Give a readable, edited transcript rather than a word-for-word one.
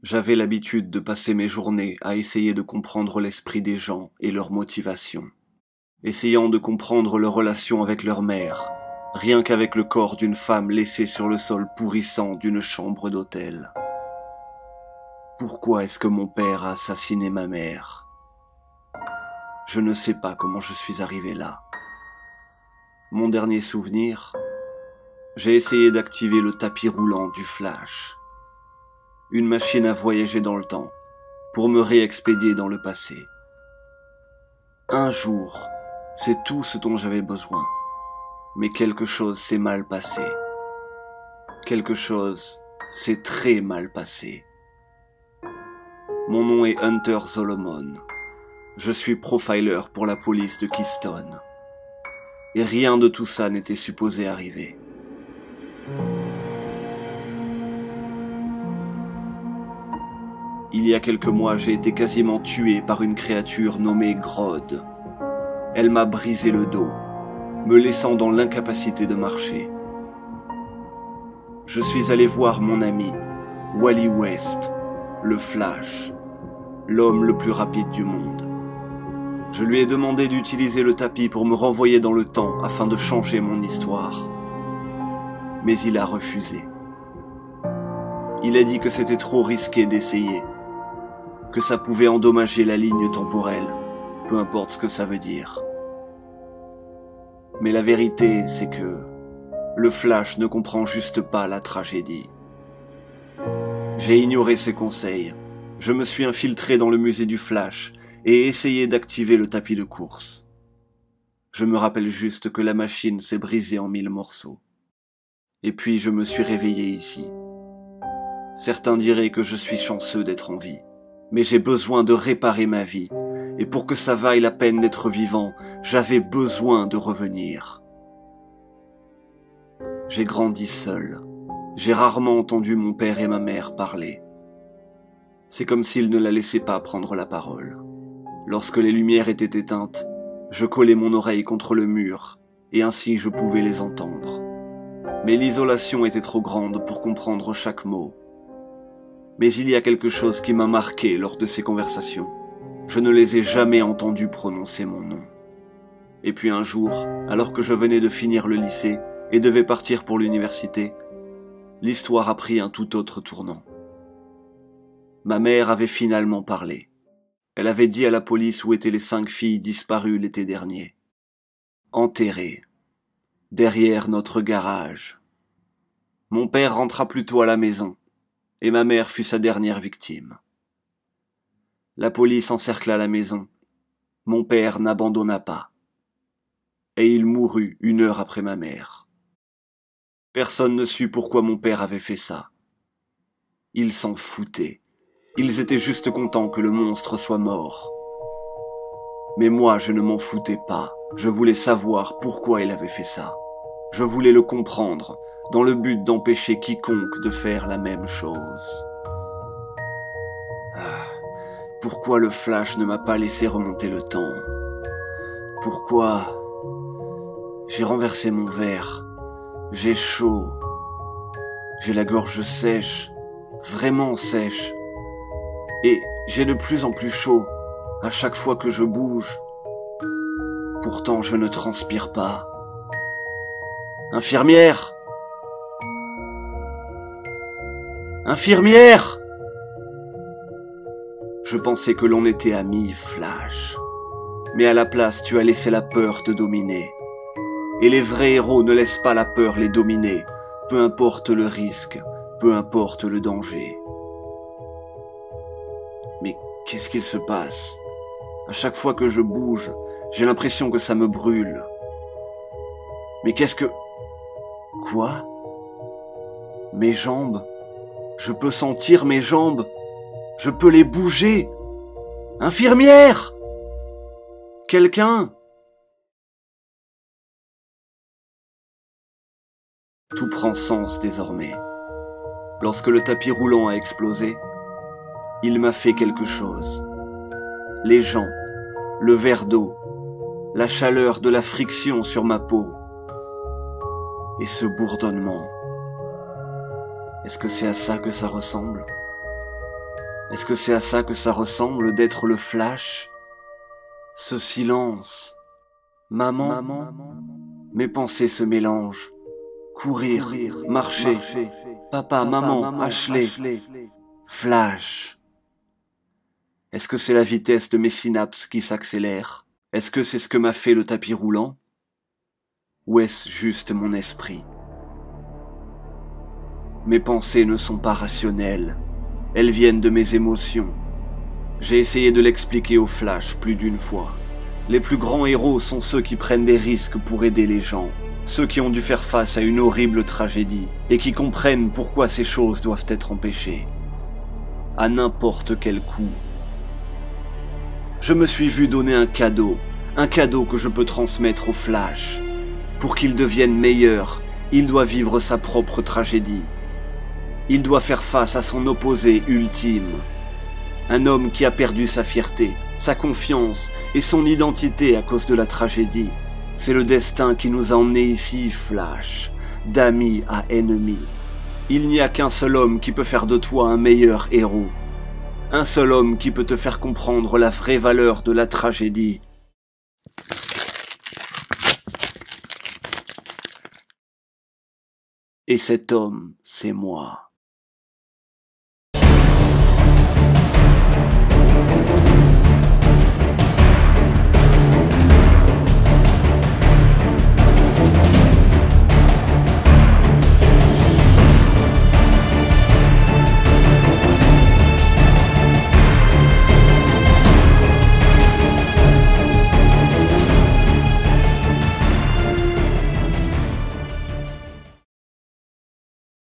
J'avais l'habitude de passer mes journées à essayer de comprendre l'esprit des gens et leurs motivations, essayant de comprendre leur relation avec leur mère, rien qu'avec le corps d'une femme laissée sur le sol pourrissant d'une chambre d'hôtel. Pourquoi est-ce que mon père a assassiné ma mère? Je ne sais pas comment je suis arrivé là. Mon dernier souvenir, j'ai essayé d'activer le tapis roulant du Flash, une machine à voyager dans le temps, pour me réexpédier dans le passé. Un jour, c'est tout ce dont j'avais besoin. Mais quelque chose s'est mal passé. Quelque chose s'est très mal passé. Mon nom est Hunter Solomon. Je suis profiler pour la police de Keystone. Et rien de tout ça n'était supposé arriver. Il y a quelques mois, j'ai été quasiment tué par une créature nommée Grodd. Elle m'a brisé le dos, me laissant dans l'incapacité de marcher. Je suis allé voir mon ami, Wally West, le Flash, l'homme le plus rapide du monde. Je lui ai demandé d'utiliser le tapis pour me renvoyer dans le temps afin de changer mon histoire. Mais il a refusé. Il a dit que c'était trop risqué d'essayer, que ça pouvait endommager la ligne temporelle, peu importe ce que ça veut dire. Mais la vérité, c'est que le Flash ne comprend juste pas la tragédie. J'ai ignoré ses conseils. Je me suis infiltré dans le musée du Flash et essayé d'activer le tapis de course. Je me rappelle juste que la machine s'est brisée en 1000 morceaux. Et puis je me suis réveillé ici. Certains diraient que je suis chanceux d'être en vie. Mais j'ai besoin de réparer ma vie. Et pour que ça vaille la peine d'être vivant, j'avais besoin de revenir. J'ai grandi seul. J'ai rarement entendu mon père et ma mère parler. C'est comme s'ils ne la laissaient pas prendre la parole. Lorsque les lumières étaient éteintes, je collais mon oreille contre le mur, et ainsi je pouvais les entendre. Mais l'isolation était trop grande pour comprendre chaque mot. Mais il y a quelque chose qui m'a marqué lors de ces conversations. Je ne les ai jamais entendus prononcer mon nom. Et puis un jour, alors que je venais de finir le lycée et devais partir pour l'université, l'histoire a pris un tout autre tournant. Ma mère avait finalement parlé. Elle avait dit à la police où étaient les 5 filles disparues l'été dernier. Enterrées, derrière notre garage. Mon père rentra plus tôt à la maison, et ma mère fut sa dernière victime. La police encercla la maison. Mon père n'abandonna pas. Et il mourut 1 heure après ma mère. Personne ne sut pourquoi mon père avait fait ça. Ils s'en foutaient. Ils étaient juste contents que le monstre soit mort. Mais moi, je ne m'en foutais pas. Je voulais savoir pourquoi il avait fait ça. Je voulais le comprendre, dans le but d'empêcher quiconque de faire la même chose. Pourquoi le Flash ne m'a pas laissé remonter le temps? Pourquoi? J'ai renversé mon verre. J'ai chaud. J'ai la gorge sèche, vraiment sèche. Et j'ai de plus en plus chaud à chaque fois que je bouge. Pourtant, je ne transpire pas. Infirmière! Infirmière! Je pensais que l'on était amis, Flash. Mais à la place, tu as laissé la peur te dominer. Et les vrais héros ne laissent pas la peur les dominer, peu importe le risque, peu importe le danger. Mais qu'est-ce qu'il se passe? À chaque fois que je bouge, j'ai l'impression que ça me brûle. Mais qu'est-ce que... Quoi? Mes jambes? Je peux sentir mes jambes. Je peux les bouger. Infirmière! Quelqu'un? Tout prend sens désormais. Lorsque le tapis roulant a explosé, il m'a fait quelque chose. Les gens, le verre d'eau, la chaleur de la friction sur ma peau. Et ce bourdonnement. Est-ce que c'est à ça que ça ressemble? Est-ce que c'est à ça que ça ressemble d'être le Flash? Ce silence. Maman. Mes pensées se mélangent. Courir, marcher. Papa, maman, Ashley. Flash. Est-ce que c'est la vitesse de mes synapses qui s'accélère? Est-ce que c'est ce que m'a fait le tapis roulant? Ou est-ce juste mon esprit? Mes pensées ne sont pas rationnelles. Elles viennent de mes émotions. J'ai essayé de l'expliquer au Flash plus d'une fois. Les plus grands héros sont ceux qui prennent des risques pour aider les gens. Ceux qui ont dû faire face à une horrible tragédie et qui comprennent pourquoi ces choses doivent être empêchées. À n'importe quel coût. Je me suis vu donner un cadeau que je peux transmettre au Flash. Pour qu'il devienne meilleur, il doit vivre sa propre tragédie. Il doit faire face à son opposé ultime. Un homme qui a perdu sa fierté, sa confiance et son identité à cause de la tragédie. C'est le destin qui nous a emmenés ici, Flash, d'amis à ennemis. Il n'y a qu'un seul homme qui peut faire de toi un meilleur héros. Un seul homme qui peut te faire comprendre la vraie valeur de la tragédie. Et cet homme, c'est moi.